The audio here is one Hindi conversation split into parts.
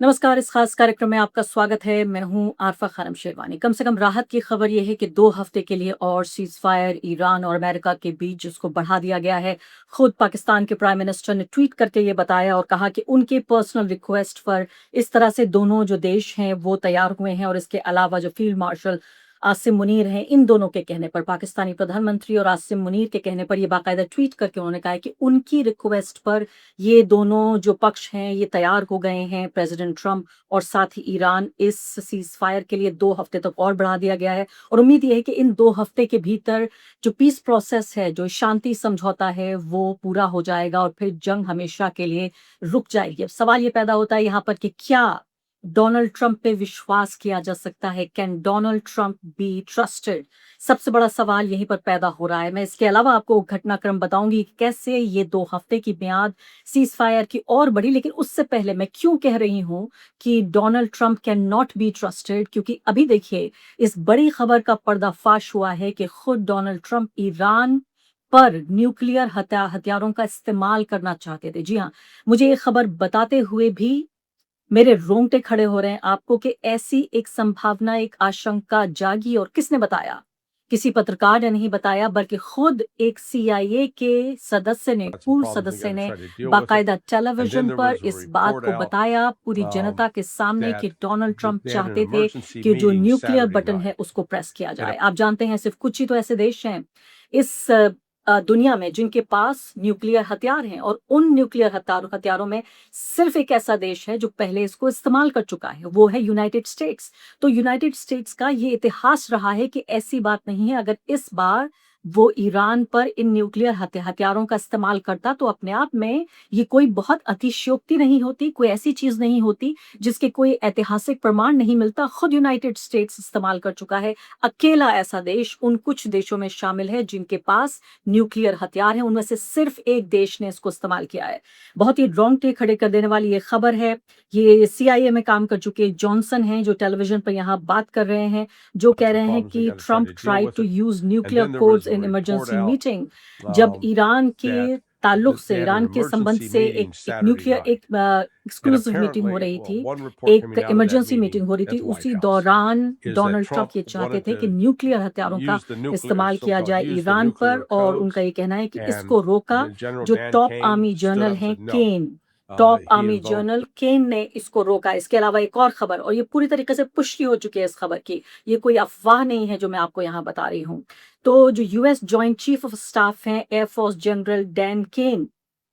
नमस्कार, इस खास कार्यक्रम में आपका स्वागत है। मैं हूं आरफा खानम शेरवानी। कम से कम राहत की खबर यह है कि 2 हफ्ते के लिए और सीज़फायर ईरान और अमेरिका के बीच जिसको बढ़ा दिया गया है। खुद पाकिस्तान के प्राइम मिनिस्टर ने ट्वीट करके ये बताया और कहा कि उनके पर्सनल रिक्वेस्ट पर इस तरह से दोनों जो देश हैं वो तैयार हुए हैं और इसके अलावा जो फील्ड मार्शल आसिम मुनीर हैं, इन दोनों के कहने पर, पाकिस्तानी प्रधानमंत्री और आसिम मुनीर के कहने पर, ये बाकायदा ट्वीट करके उन्होंने कहा है कि उनकी रिक्वेस्ट पर ये दोनों जो पक्ष हैं ये तैयार हो गए हैं, प्रेसिडेंट ट्रंप और साथ ही ईरान। इस सीज फायर के लिए 2 हफ्ते तक और बढ़ा दिया गया है और उम्मीद ये है कि इन 2 हफ्ते के भीतर जो पीस प्रोसेस है, जो शांति समझौता है, वो पूरा हो जाएगा और फिर जंग हमेशा के लिए रुक जाएगी। अब सवाल ये पैदा होता है यहाँ पर कि क्या डोनाल्ड ट्रंप पे विश्वास किया जा सकता है? Can Donald Trump be trusted? सबसे बड़ा सवाल यहीं पर पैदा हो रहा है। मैं इसके अलावा आपको घटनाक्रम बताऊंगी कि कैसे ये 2 हफ्ते की म्याद सीज फायर की और बढ़ी। लेकिन उससे पहले मैं क्यों कह रही हूं कि Donald Trump can not be trusted, क्योंकि अभी देखिए इस बड़ी खबर का पर्दाफाश हुआ है कि खुद डोनाल्ड ट्रंप ईरान पर न्यूक्लियर हथियारों का इस्तेमाल करना चाहते थे। जी हाँ, मुझे ये खबर बताते हुए भी मेरे रोंगटे खड़े हो रहे हैं आपको कि ऐसी एक संभावना, एक आशंका जागी। और किसने बताया? किसी पत्रकार ने नहीं बताया, बल्कि खुद एक सीआईए के सदस्य ने, got some पूर्व problems and सदस्य got to ने try to deal with it. बाकायदा And then टेलीविजन there पर was a इस बात report को out बताया पूरी um, जनता के सामने कि that Donald Trump they had an चाहते थे emergency कि जो meeting न्यूक्लियर Saturday बटन है night. उसको प्रेस किया And जाए। आप जानते हैं सिर्फ कुछ ही तो ऐसे देश हैं इस दुनिया में जिनके पास न्यूक्लियर हथियार हैं, और उन न्यूक्लियर हथियारों में सिर्फ एक ऐसा देश है जो पहले इसको इस्तेमाल कर चुका है, वो है यूनाइटेड स्टेट्स। तो यूनाइटेड स्टेट्स का ये इतिहास रहा है कि ऐसी बात नहीं है, अगर इस बार वो ईरान पर इन न्यूक्लियर हथियारों का इस्तेमाल करता तो अपने आप में ये कोई बहुत अतिशयोक्ति नहीं होती, कोई ऐसी चीज नहीं होती जिसके कोई ऐतिहासिक प्रमाण नहीं मिलता। खुद यूनाइटेड स्टेट्स इस्तेमाल कर चुका है। अकेला ऐसा देश उन कुछ देशों में शामिल है जिनके पास न्यूक्लियर हथियार हैं, उनमें से सिर्फ एक देश ने इसको इस्तेमाल किया है। बहुत ही रोंगटे खड़े कर देने वाली ये खबर है। ये सीआईए में काम कर चुके जॉनसन हैं जो टेलीविजन पर यहाँ बात कर रहे हैं, जो कह some रहे हैं problems and कि got to try Trump to deal tried with to it. Use And nuclear then there codes was a in report emergency out meeting. जब ईरान के that ताल्लुक से, they had an ईरान के संबंध emergency से meeting एक Saturday न्यूक्लियर, night. एक And एक्सक्लूसिव मीटिंग हो apparently, रही well, थी, one report एक coming out of that emergency meeting meeting हो रही थी। at the White उसी House दौरान is that Donald Trump Trump ये चाहते wanted थे कि to न्यूक्लियर हथियारों का use the nuclear, इस्तेमाल किया so-called जाए use the ईरान पर, nuclear और उनका codes. ये कहना है कि And इसको रोका। the General जो Dan top Kane army stood general up and हैं said no. Kane, top He army invoked general Kane ने इसको रोका। इसके अलावा एक और खबर, और ये पूरी तरीके से पुष्टि हो चुकी है इस खबर की, ये कोई अफवाह नहीं है जो मैं आपको यहाँ बता रही हूँ। तो जो US joint chief of staff हैं एयरफोर्स जनरल डैन केन,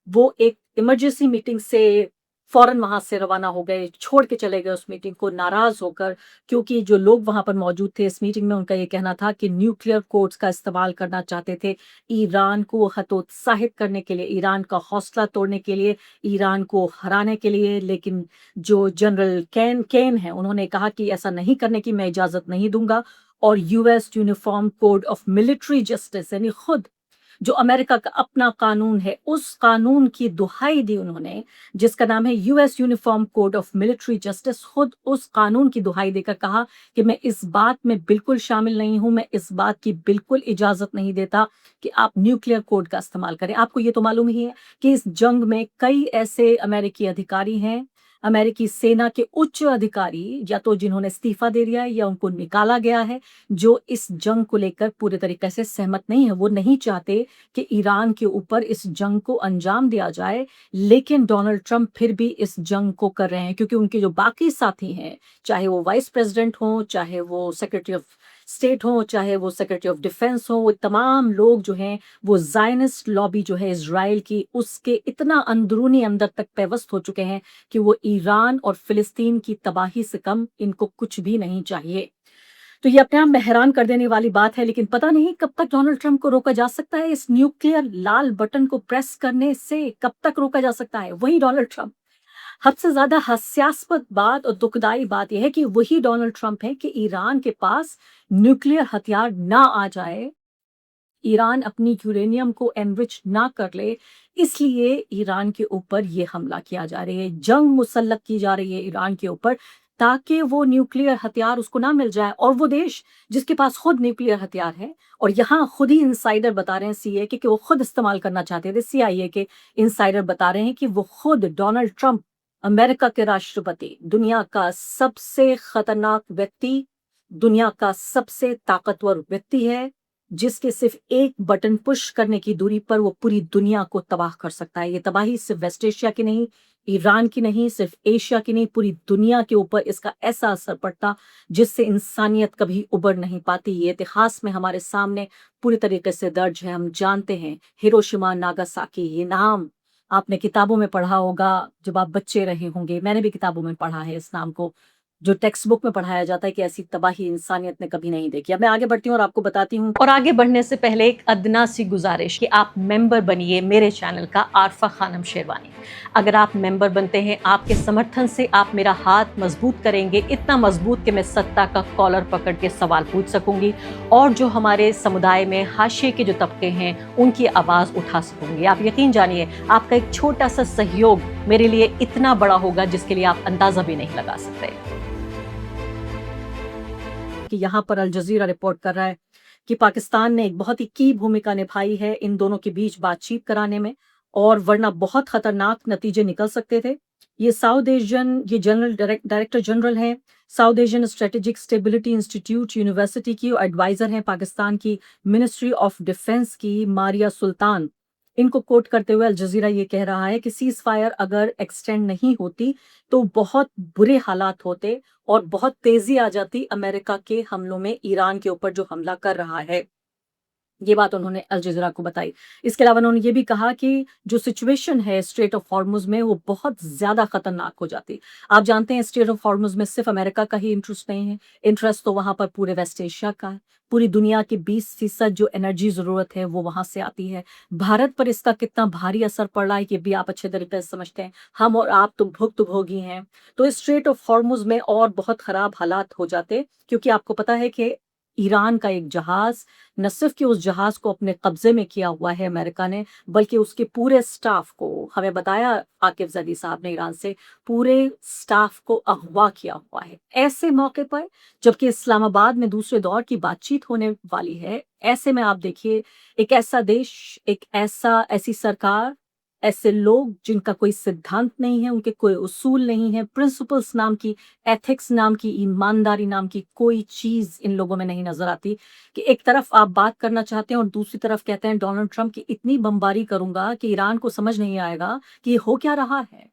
वो एक इमरजेंसी मीटिंग से फौरन वहां से रवाना हो गए, छोड़ के चले गए उस मीटिंग को नाराज होकर, क्योंकि जो लोग वहां पर मौजूद थे इस मीटिंग में, उनका ये कहना था कि न्यूक्लियर कोड्स का इस्तेमाल करना चाहते थे ईरान को हतोत्साहित करने के लिए, ईरान का हौसला तोड़ने के लिए, ईरान को हराने के लिए। लेकिन जो जनरल केन केन है, उन्होंने कहा कि ऐसा नहीं करने की मैं इजाजत नहीं दूंगा। और US uniform code of military justice, यानी खुद जो अमेरिका का अपना कानून है, उस कानून की दुहाई दी उन्होंने, जिसका नाम है US uniform code of military justice. खुद उस कानून की दुहाई देकर कहा कि मैं इस बात में बिल्कुल शामिल नहीं हूं, मैं इस बात की बिल्कुल इजाजत नहीं देता कि आप न्यूक्लियर कोड का इस्तेमाल करें। आपको ये तो मालूम ही है कि इस जंग में कई ऐसे अमेरिकी अधिकारी हैं, अमेरिकी सेना के उच्च अधिकारी, या तो जिन्होंने इस्तीफा दे दिया है या उनको निकाला गया है, जो इस जंग को लेकर पूरे तरीके से सहमत नहीं है। वो नहीं चाहते कि ईरान के ऊपर इस जंग को अंजाम दिया जाए। लेकिन डोनाल्ड ट्रंप फिर भी इस जंग को कर रहे हैं, क्योंकि उनके जो बाकी साथी हैं, चाहे वो वाइस प्रेसिडेंट हो, चाहे वो सेक्रेटरी ऑफ स्टेट हो, चाहे वो सेक्रेटरी ऑफ डिफेंस हो, वो तमाम लोग जो हैं, वो जायनिस्ट लॉबी जो है इजराइल की, उसके इतना अंदरूनी अंदर तक पेवस्त हो चुके हैं कि वो ईरान और फिलिस्तीन की तबाही से कम इनको कुछ भी नहीं चाहिए। तो ये अपने आप में हैरान कर देने वाली बात है। लेकिन पता नहीं कब तक डोनाल्ड ट्रंप को रोका जा सकता है इस न्यूक्लियर लाल बटन को प्रेस करने से, कब तक रोका जा सकता है? वही डोनाल्ड ट्रंप। हद से ज्यादा हास्यास्पद बात और दुखदाई बात यह है कि वही डोनाल्ड ट्रंप है कि ईरान के पास न्यूक्लियर हथियार ना आ जाए, ईरान अपनी यूरेनियम को एनरिच ना कर ले, इसलिए ईरान के ऊपर ये हमला किया जा रहा है, जंग मुसल्लत की जा रही है ईरान के ऊपर, ताकि वो न्यूक्लियर हथियार उसको ना मिल जाए। और वो देश जिसके पास खुद न्यूक्लियर हथियार है, और यहाँ खुद ही इंसाइडर बता रहे हैं सीए कि वो खुद इस्तेमाल करना चाहते थे, सीआईए के इंसाइडर बता रहे हैं कि वो खुद डोनाल्ड ट्रंप अमेरिका के राष्ट्रपति, दुनिया का सबसे खतरनाक व्यक्ति, दुनिया का सबसे ताकतवर व्यक्ति है, जिसके सिर्फ एक बटन पुश करने की दूरी पर वो पूरी दुनिया को तबाह कर सकता है। ये तबाही सिर्फ वेस्ट एशिया की नहीं, ईरान की नहीं, सिर्फ एशिया की नहीं, पूरी दुनिया के ऊपर इसका ऐसा असर पड़ता जिससे इंसानियत कभी उबर नहीं पाती। ये इतिहास में हमारे सामने पूरी तरीके से दर्ज है। हम जानते हैं हिरोशिमा, नागासाकी, ये नाम आपने किताबों में पढ़ा होगा जब आप बच्चे रहे होंगे। मैंने भी किताबों में पढ़ा है इस नाम को, जो टेक्स्ट बुक में पढ़ाया जाता है कि ऐसी तबाही इंसानियत ने कभी नहीं देखी। अब मैं आगे बढ़ती हूँ और आपको बताती हूँ। और आगे बढ़ने से पहले एक अदना सी गुजारिश कि आप मेंबर बनिए मेरे चैनल का, आरफा खानम शेरवानी। अगर आप मेंबर बनते हैं, आपके समर्थन से आप मेरा हाथ मजबूत करेंगे, इतना मजबूत कि मैं सत्ता का कॉलर पकड़ के सवाल पूछ सकूंगी और जो हमारे समुदाय में हाशिए के जो तबके हैं उनकी आवाज उठा सकूंगी। आप यकीन जानिए, आपका एक छोटा सा सहयोग मेरे लिए इतना बड़ा होगा जिसके लिए आप अंदाजा भी नहीं लगा सकते। कि यहाँ पर अल जजीरा रिपोर्ट कर रहा है कि पाकिस्तान ने एक बहुत ही की भूमिका निभाई है इन दोनों के बीच बातचीत कराने में, और वरना बहुत खतरनाक नतीजे निकल सकते थे। ये साउथ एशियन, ये जनरल डायरेक्टर जनरल हैं south Asian strategic stability institute university की, एडवाइजर हैं पाकिस्तान की मिनिस्ट्री ऑफ डिफेंस की, मारिया सुल्तान। इनको कोट करते हुए अल जजीरा ये कह रहा है कि सीज फायर अगर एक्सटेंड नहीं होती तो बहुत बुरे हालात होते और बहुत तेजी आ जाती अमेरिका के हमलों में ईरान के ऊपर जो हमला कर रहा है। ये बात उन्होंने अल जज़ीरा को बताई। इसके अलावा उन्होंने ये भी कहा कि जो सिचुएशन है स्ट्रेट ऑफ हॉर्मुज़ में वो बहुत ज़्यादा खतरनाक हो जाती। आप जानते हैं स्ट्रेट ऑफ हॉर्मुज़ में सिर्फ अमेरिका का ही इंटरेस्ट नहीं है, इंटरेस्ट तो वहाँ पर पूरे वेस्ट एशिया का है। पूरी दुनिया की 20% जो एनर्जी ज़रूरत है वो वहाँ से आती है। भारत पर इसका कितना भारी असर पड़ रहा है ये भी आप अच्छे तरीके से समझते हैं। हम और आप तो भुक्तभोगी हैं। तो इस स्ट्रेट ऑफ हॉर्मुज़ में और बहुत ख़राब हालात हो जाते, क्योंकि आपको पता है कि ईरान का एक जहाज़, न सिर्फ कि उस जहाज को अपने कब्जे में किया हुआ है अमेरिका ने, बल्कि उसके पूरे स्टाफ को, हमें बताया आकिफ जदी साहब ने ईरान से, पूरे स्टाफ को अगवा किया हुआ है। ऐसे मौके पर जबकि इस्लामाबाद में दूसरे दौर की बातचीत होने वाली है, ऐसे में आप देखिए एक ऐसा देश, एक ऐसी सरकार, ऐसे लोग जिनका कोई सिद्धांत नहीं है, उनके कोई उसूल नहीं है, प्रिंसिपल्स नाम की, एथिक्स नाम की, ईमानदारी नाम की कोई चीज इन लोगों में नहीं नजर आती। कि एक तरफ आप बात करना चाहते हैं और दूसरी तरफ कहते हैं डोनाल्ड ट्रंप की इतनी बमबारी करूंगा कि ईरान को समझ नहीं आएगा कि ये हो क्या रहा है।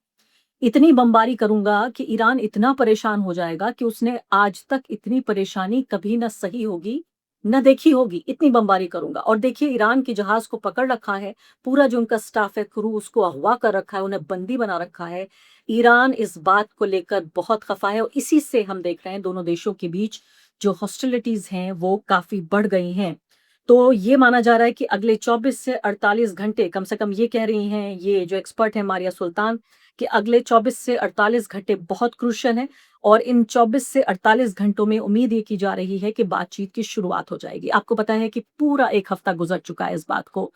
इतनी बमबारी करूंगा कि ईरान इतना परेशान हो जाएगा कि उसने आज तक इतनी परेशानी कभी न सही होगी, न देखी होगी। इतनी बमबारी करूंगा। और देखिए ईरान के जहाज को पकड़ रखा है, पूरा जो उनका स्टाफ है, क्रू, उसको अगवा कर रखा है, उन्हें बंदी बना रखा है। ईरान इस बात को लेकर बहुत खफा है और इसी से हम देख रहे हैं दोनों देशों के बीच जो हॉस्टिलिटीज हैं वो काफी बढ़ गई हैं। तो ये माना जा रहा है कि अगले 24 से 48 घंटे, कम से कम ये कह रही हैं ये जो एक्सपर्ट है मारिया सुल्तान, कि अगले 24 से 48 घंटे बहुत क्रूशियल हैं। और इन 24 से 48 घंटों में उम्मीद ये की जा रही है कि बातचीत की शुरुआत हो जाएगी। आपको पता है कि पूरा एक हफ्ता गुजर चुका है इस बात को।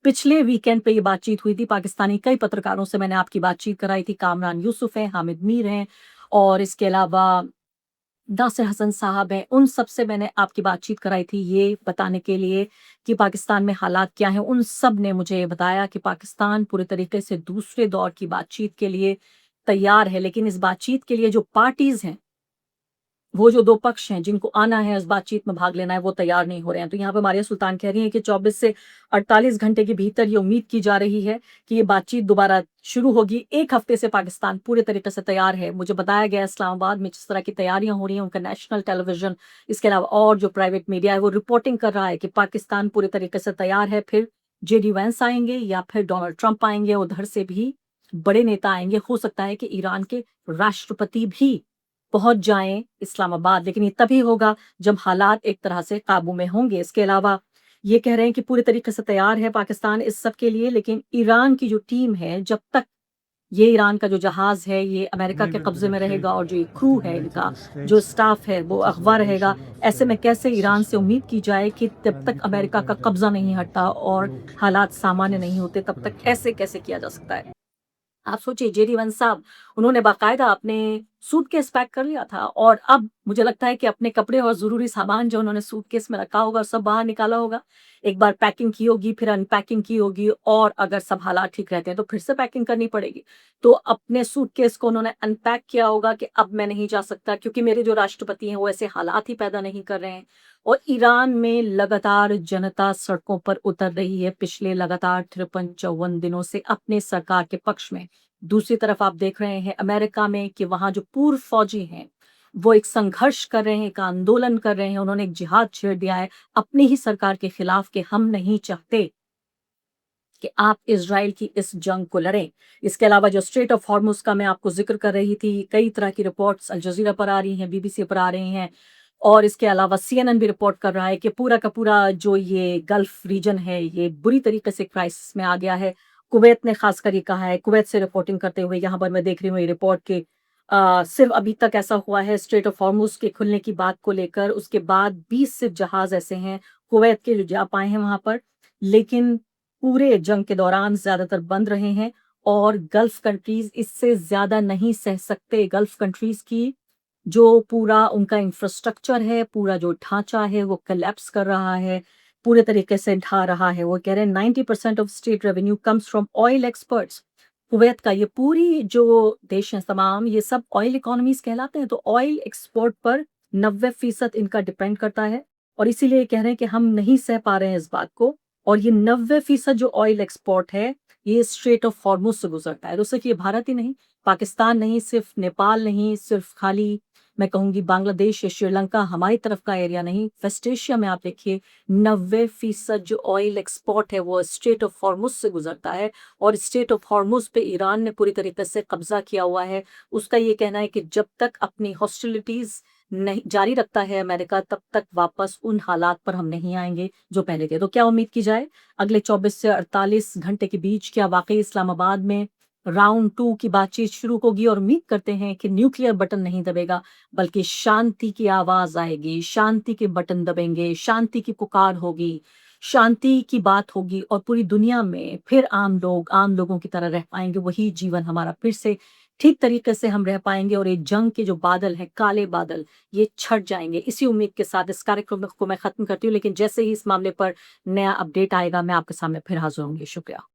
पिछले वीकेंड पे ये बातचीत हुई थी। पाकिस्तानी कई पत्रकारों से मैंने आपकी बातचीत कराई थी। कामरान यूसुफ है, हामिद मीर हैं, और इसके अलावा नासिर हसन साहब हैं। उन सब से मैंने आपकी बातचीत कराई थी ये बताने के लिए कि पाकिस्तान में हालात क्या हैं। उन सब ने मुझे बताया कि पाकिस्तान पूरे तरीके से दूसरे दौर की बातचीत के लिए तैयार है, लेकिन इस बातचीत के लिए जो पार्टीज हैं, वो जो दो पक्ष हैं जिनको आना है इस बातचीत में भाग लेना है, वो तैयार नहीं हो रहे हैं। तो यहाँ पे मारिया सुल्तान कह रही हैं कि 24 से 48 घंटे के भीतर ये उम्मीद की जा रही है कि ये बातचीत दोबारा शुरू होगी। एक हफ्ते से पाकिस्तान पूरे तरीके से तैयार है। मुझे बताया गया इस्लामाबाद में जिस तरह की तैयारियां हो रही हैं, उनका नेशनल टेलीविजन, इसके अलावा और जो प्राइवेट मीडिया है वो रिपोर्टिंग कर रहा है कि पाकिस्तान पूरे तरीके से तैयार है। फिर जेडी वैंस आएंगे या फिर डोनाल्ड ट्रंप आएंगे, उधर से भी बड़े नेता आएंगे। हो सकता है कि ईरान के राष्ट्रपति भी पहुंच जाएं इस्लामाबाद, लेकिन ये तभी होगा जब हालात एक तरह से काबू में होंगे। इसके अलावा ये कह रहे हैं कि पूरी तरीके से तैयार है पाकिस्तान इस सब के लिए, लेकिन ईरान की जो टीम है, जब तक ये ईरान का जो जहाज है ये अमेरिका के कब्जे में रहेगा और जो ये क्रू है, इनका जो स्टाफ है वो अगवा रहेगा, ऐसे में कैसे ईरान से उम्मीद की जाए कि जब तक अमेरिका का कब्जा नहीं हटता और हालात सामान्य नहीं होते तब तक ऐसे कैसे किया जा सकता है। आप सोचिए जेडी वंस साहब उन्होंने बाकायदा अपने सूटकेस पैक कर लिया था और अब मुझे लगता है कि अपने कपड़े और ज़रूरी सामान जो उन्होंने सूटकेस में रखा होगा, सब बाहर निकाला होगा। एक बार पैकिंग की होगी, फिर अनपैकिंग की होगी और अगर सब हालात ठीक रहते हैं, तो फिर से पैकिंग करनी पड़ेगी। तो अपने सूटकेस को उन्होंने अनपैक किया होगा कि अब मैं नहीं जा सकता क्योंकि मेरे जो राष्ट्रपति हैं, वो ऐसे हालात ही पैदा नहीं कर रहे हैं। और ईरान में लगातार जनता सड़कों पर उतर रही है पिछले लगातार 53-54 दिनों से अपने सरकार के पक्ष में। दूसरी तरफ आप देख रहे हैं अमेरिका में कि वहाँ जो पूर्व फौजी हैं, वो एक संघर्ष कर रहे हैं, एक आंदोलन कर रहे हैं, उन्होंने एक जिहाद छेड़ दिया है अपनी ही सरकार के खिलाफ कि हम नहीं चाहते कि आप इज़राइल की इस जंग को लड़ें। इसके अलावा जो स्ट्रेट ऑफ हॉर्मुज़ का मैं आपको ज़िक्र कर रही थी, कई तरह की रिपोर्ट्स अल जज़ीरा पर आ रही हैं, बीबीसी पर आ रही हैं और इसके अलावा सीएनएन भी रिपोर्ट कर रहा है कि पूरा का पूरा जो ये गल्फ़ रीजन है, ये बुरी तरीके से क्राइसिस में आ गया है। कुवैत ने ख़ासकर ये कहा है, कुवैत से रिपोर्टिंग करते हुए यहाँ पर मैं देख रही हूँ ये रिपोर्ट कि सिर्फ़ अभी तक ऐसा हुआ है स्ट्रेट ऑफ हॉर्मुज़ के खुलने की बात को लेकर, उसके बाद 20 सिर्फ़ जहाज़ ऐसे हैं, कुवैत के जो जा पाए हैं वहाँ पर। लेकिन पूरे जंग के दौरान ज़्यादातर बंद रहे हैं और गल्फ़ कंट्रीज़ इससे ज़्यादा नहीं सह सकते। गल्फ़ कंट्रीज़ की जो पूरा उनका इंफ्रास्ट्रक्चर है, पूरा जो ढाँचा है, वो कोलैप्स कर रहा है, पूरे तरीके से ढह रहा है। वो कह रहे हैं 90% of state revenue comes from oil experts. Kuwait का ये पूरी जो देश हैं तमाम, ये सब ऑयल इकोनॉमीज़ कहलाते हैं, तो ऑयल एक्सपोर्ट पर 90% इनका डिपेंड करता है और इसीलिए ये कह रहे हैं कि हम नहीं सह पा रहे हैं इस बात को और ये 90% जो ऑयल एक्सपोर्ट है, ये स्ट्रेट ऑफ हॉर्मुज़ से गुज़रता है। तो सिर्फ़ ये भारत ही नहीं, पाकिस्तान नहीं, सिर्फ़ नेपाल नहीं, सिर्फ़ खाली मैं कहूँगी बांग्लादेश या श्रीलंका हमारी तरफ का एरिया नहीं, वेस्ट एशिया में आप देखिए 90% जो ऑयल एक्सपोर्ट है वो स्ट्रेट ऑफ हॉर्मुज़ से गुज़रता है और स्ट्रेट ऑफ हॉर्मुज़ पे ईरान ने पूरी तरीके से कब्ज़ा किया हुआ है। उसका ये कहना है कि जब तक अपनी हॉस्टिलिटीज़ नहीं जारी रखता है अमेरिका, तब तक वापस उन हालात पर हम नहीं आएँगे जो पहले थे। तो क्या उम्मीद की जाए अगले 24 से 48 घंटे के बीच क्या वाक़ई इस्लामाबाद में राउंड 2 की बातचीत शुरू होगी और उम्मीद करते हैं कि न्यूक्लियर बटन नहीं दबेगा, बल्कि शांति की आवाज़ आएगी, शांति के बटन दबेंगे, शांति की पुकार होगी, शांति की बात होगी और पूरी दुनिया में फिर आम लोगों की तरह रह पाएँगे। वही जीवन हमारा फिर से ठीक तरीके से हम रह पाएँगे और ये जंग के जो बादल हैं, काले बादल, ये छँट जाएँगे। इसी उम्मीद के साथ इस कार्यक्रम को मैं ख़त्म करती हूँ, लेकिन जैसे ही इस मामले पर नया अपडेट आएगा, मैं आपके सामने फिर हाज़िर होंगी। शुक्रिया।